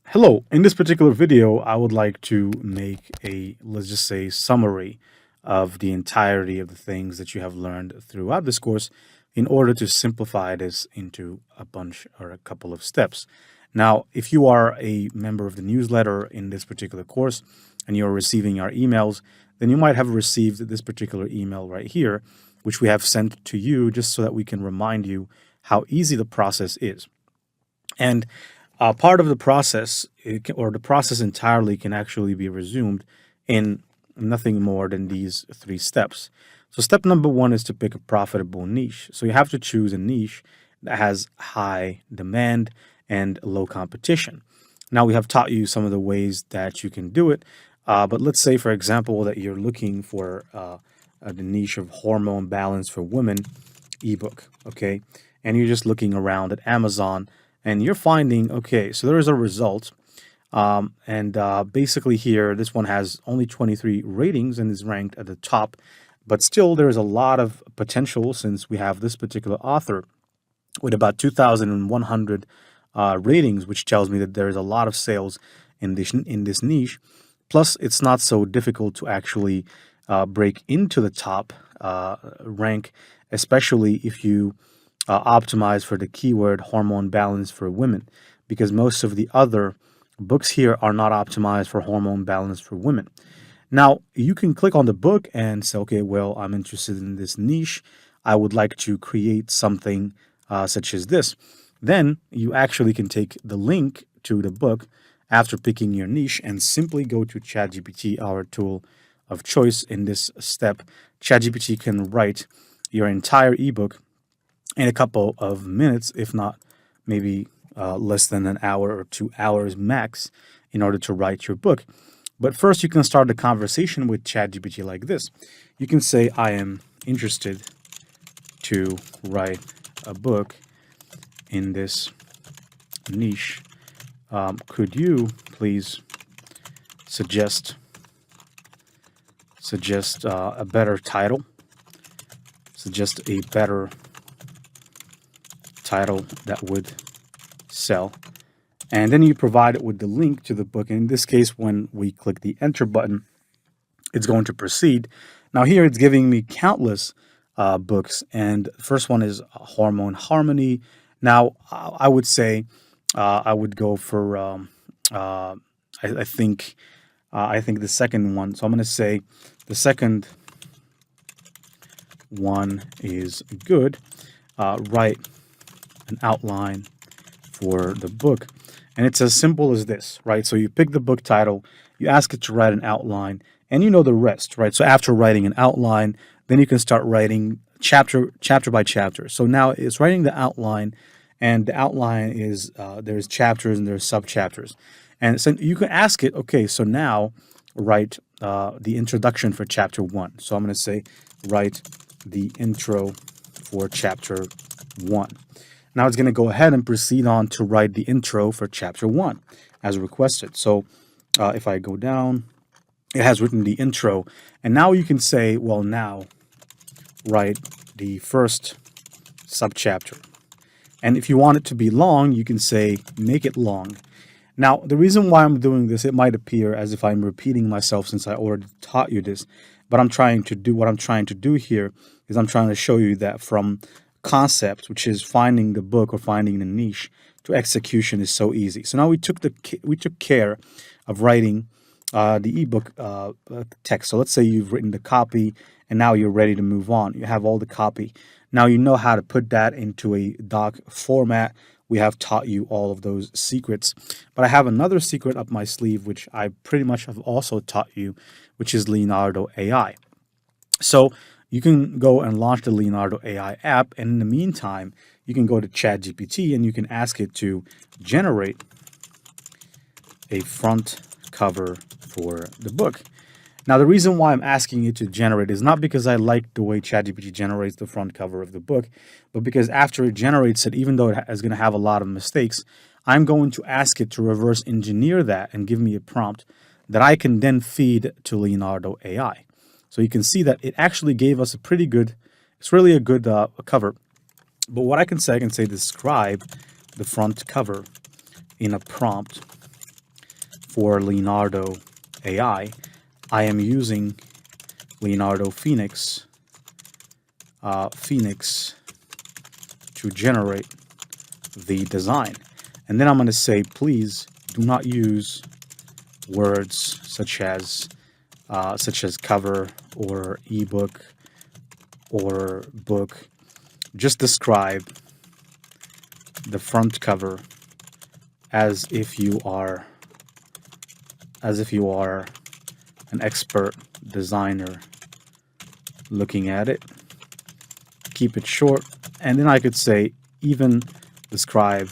Hello, in this particular video, I would like to make a, let's just say, summary of the entirety of the things that you have learned throughout this course in order to simplify this into a bunch or a couple of steps. Now, if you are a member of the newsletter in this particular course and you're receiving our emails, then you might have received this particular email right here, which we have sent to you just so that we can remind you how easy the process is. And part of the process, or the process entirely, can actually be resumed in nothing more than these three steps. So step number one is to pick a profitable niche. So you have to choose a niche that has high demand and low competition. Now we have taught you some of the ways that you can do it, but let's say, for example, that you're looking for the niche of hormone balance for women ebook, okay? And you're just looking around at Amazon and you're finding, okay, so there is a result. Basically here, this one has only 23 ratings and is ranked at the top, but still there is a lot of potential since we have this particular author with about 2,100 ratings, which tells me that there is a lot of sales in this niche. Plus, it's not so difficult to actually break into the top rank, especially if you optimize for the keyword hormone balance for women, because most of the other books here are not optimized for hormone balance for women. Now, you can click on the book and say, okay, well, I'm interested in this niche. I would like to create something such as this. Then you actually can take the link to the book after picking your niche and simply go to ChatGPT, our tool of choice in this step. ChatGPT can write your entire ebook in a couple of minutes, if not maybe less than an hour or 2 hours max, in order to write your book. But first, you can start the conversation with ChatGPT like this. You can say, I am interested to write a book in this niche. Could you please suggest a better title? Suggest a better title that would sell. And then you provide it with the link to the book. And in this case, when we click the enter button, it's going to proceed. Now here it's giving me countless books. And the first one is Hormone Harmony. Now I would say I would go for, I think the second one. So I'm going to say the second one is good. Write an outline for the book. And it's as simple as this, right? So you pick the book title, you ask it to write an outline, and you know the rest, right? So after writing an outline, then you can start writing chapter by chapter. So now it's writing the outline, and the outline is there's chapters and there's sub-chapters. And so you can ask it, okay, so now write the introduction for chapter 1. So I'm going to say write the intro for chapter 1. Now it's going to go ahead and proceed on to write the intro for chapter 1 as requested. So if I go down, it has written the intro. And now you can say, well, now write the first subchapter. And if you want it to be long, you can say make it long. Now, the reason why I'm doing this, it might appear as if I'm repeating myself since I already taught you this. But what I'm trying to do here is I'm trying to show you that from concept, which is finding the book or finding the niche, to execution is so easy. So now we took care of writing the ebook text. So let's say you've written the copy and now you're ready to move on. You have all the copy. Now you know how to put that into a doc format. We have taught you all of those secrets. But I have another secret up my sleeve, which I pretty much have also taught you, which is Leonardo AI. So you can go and launch the Leonardo AI app, and in the meantime, you can go to ChatGPT and you can ask it to generate a front cover for the book. Now, the reason why I'm asking it to generate is not because I like the way ChatGPT generates the front cover of the book, but because after it generates it, even though it is going to have a lot of mistakes, I'm going to ask it to reverse engineer that and give me a prompt that I can then feed to Leonardo AI. So you can see that it actually gave us a pretty good, it's really a good cover. But what I can say describe the front cover in a prompt for Leonardo AI, I am using Leonardo Phoenix to generate the design. And then I'm going to say, please do not use words such as cover or ebook or book. Just describe the front cover as if you are an expert designer looking at it. Keep it short, and then I could say even describe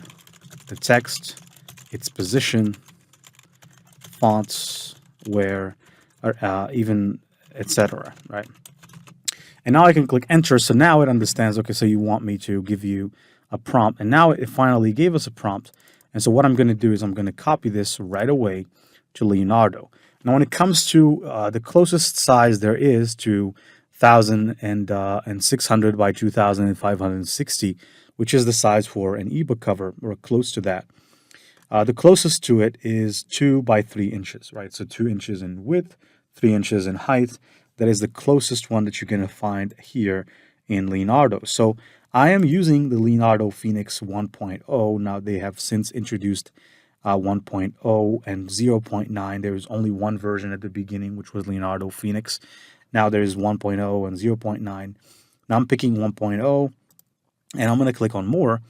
the text, its position, fonts, where, even etc. Right? And now I can click enter. So now it understands. Okay, so you want me to give you a prompt, and now it finally gave us a prompt. And so what I'm going to do is I'm going to copy this right away to Leonardo. Now, when it comes to the closest size there is to 1,600 by 2,560, which is the size for an ebook cover, or close to that. The closest to it is 2 by 3 inches, right? So 2 inches in width, 3 inches in height. That is the closest one that you're going to find here in Leonardo. So I am using the Leonardo Phoenix 1.0. Now they have since introduced 1.0 and 0.9. There was only one version at the beginning, which was Leonardo Phoenix. Now there's 1.0 and 0.9. Now I'm picking 1.0, and I'm going to click on more.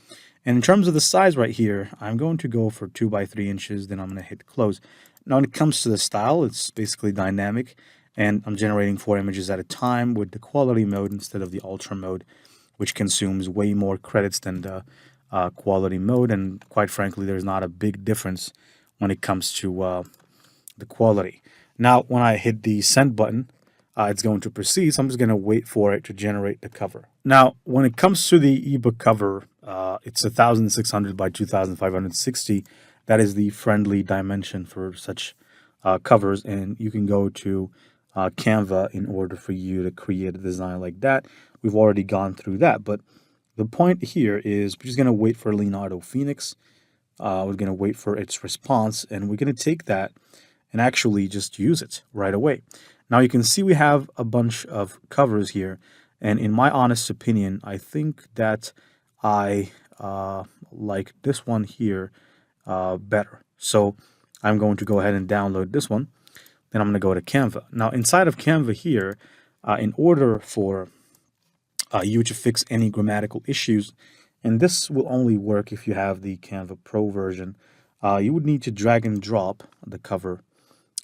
And in terms of the size right here, I'm going to go for 2 by 3 inches. Then I'm going to hit close. Now when it comes to the style, it's basically dynamic, and I'm generating 4 images at a time with the quality mode instead of the ultra mode, which consumes way more credits than the quality mode. And quite frankly, there's not a big difference when it comes to the quality. Now, when I hit the send button, it's going to proceed. So I'm just going to wait for it to generate the cover. Now, when it comes to the ebook cover, it's 1,600 by 2,560. That is the friendly dimension for such covers, and you can go to Canva in order for you to create a design like that. We've already gone through that, but the point here is we're just going to wait for Leonardo Phoenix. We're going to wait for its response, and we're going to take that and actually just use it right away. Now you can see we have a bunch of covers here, and in my honest opinion, I think that I like this one here better. So I'm going to go ahead and download this one. Then I'm going to go to Canva. Now inside of Canva here, in order for you to fix any grammatical issues, and this will only work if you have the Canva Pro version, you would need to drag and drop the cover.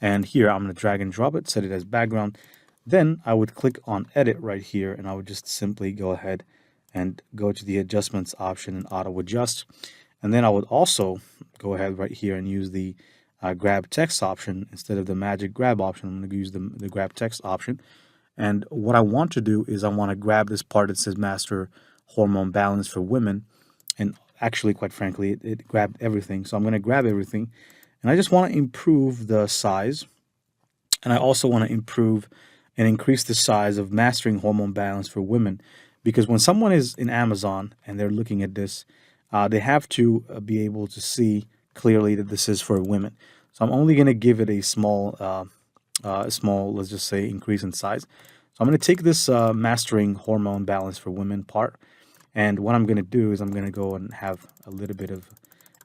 And here I'm going to drag and drop it, set it as background. Then I would click on edit right here, and I would just simply go ahead and go to the adjustments option and auto adjust. And then I would also go ahead right here and use the grab text option instead of the magic grab option. I'm going to use the grab text option. And what I want to do is I want to grab this part that says master hormone balance for women. And actually, quite frankly, it grabbed everything. So I'm going to grab everything. And I just want to improve the size. And I also want to improve and increase the size of mastering hormone balance for women. Because when someone is in Amazon and they're looking at this, they have to be able to see clearly that this is for women. So I'm only going to give it a small, let's just say, increase in size. So I'm going to take this mastering hormone balance for women part. And what I'm going to do is I'm going to go and have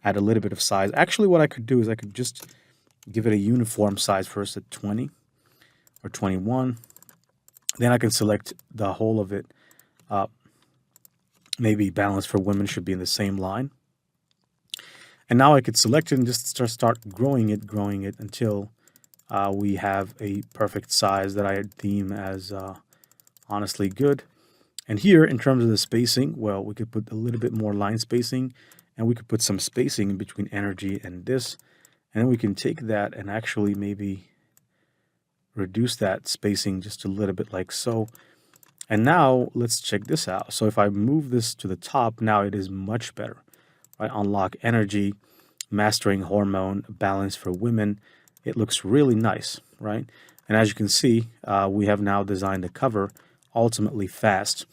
add a little bit of size. Actually, what I could do is I could just give it a uniform size first at 20 or 21. Then I can select the whole of it. Maybe balance for women should be in the same line. And now I could select it and just start growing it until we have a perfect size that I deem as honestly good. And here, in terms of the spacing, well, we could put a little bit more line spacing, and we could put some spacing in between energy and this. And then we can take that and actually maybe reduce that spacing just a little bit like so. And now let's check this out. So if I move this to the top, now it is much better. Right? Unlock energy, mastering hormone balance for women. It looks really nice, right? And as you can see, we have now designed a cover ultimately fast.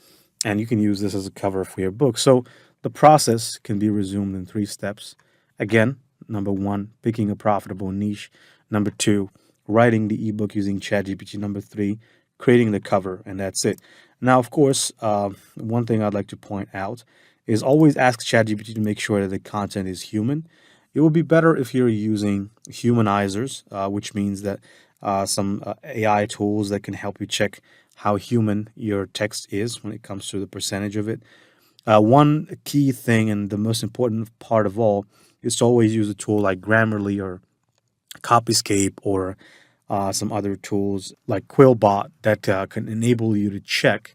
And you can use this as a cover for your book. So the process can be resumed in 3 steps. Again, Number one, picking a profitable niche. Number two, writing the ebook using ChatGPT. Number three, creating the cover, and that's it. Now, of course, one thing I'd like to point out is always ask ChatGPT to make sure that the content is human. It will be better if you're using humanizers, which means that some AI tools that can help you check how human your text is when it comes to the percentage of it. One key thing and the most important part of all is to always use a tool like Grammarly or Copyscape or some other tools like Quillbot that can enable you to check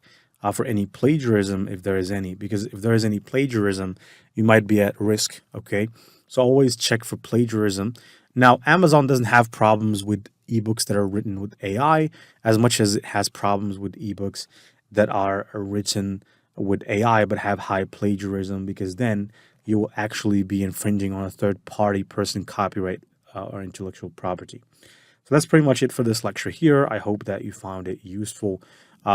for any plagiarism if there is any. Because if there is any plagiarism, you might be at risk. Okay, so always check for plagiarism. Now, Amazon doesn't have problems with ebooks that are written with AI as much as it has problems with ebooks that are written with AI but have high plagiarism, because then you will actually be infringing on a third party person copyright or intellectual property. So that's pretty much it for this lecture here. I hope that you found it useful.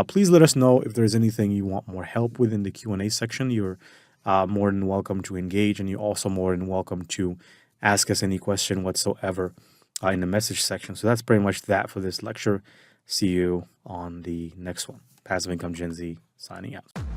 Please let us know if there's anything you want more help with in the Q&A section. You're more than welcome to engage, and you're also more than welcome to ask us any question whatsoever in the message section. So that's pretty much that for this lecture. See you on the next one. Passive Income Gen Z signing out.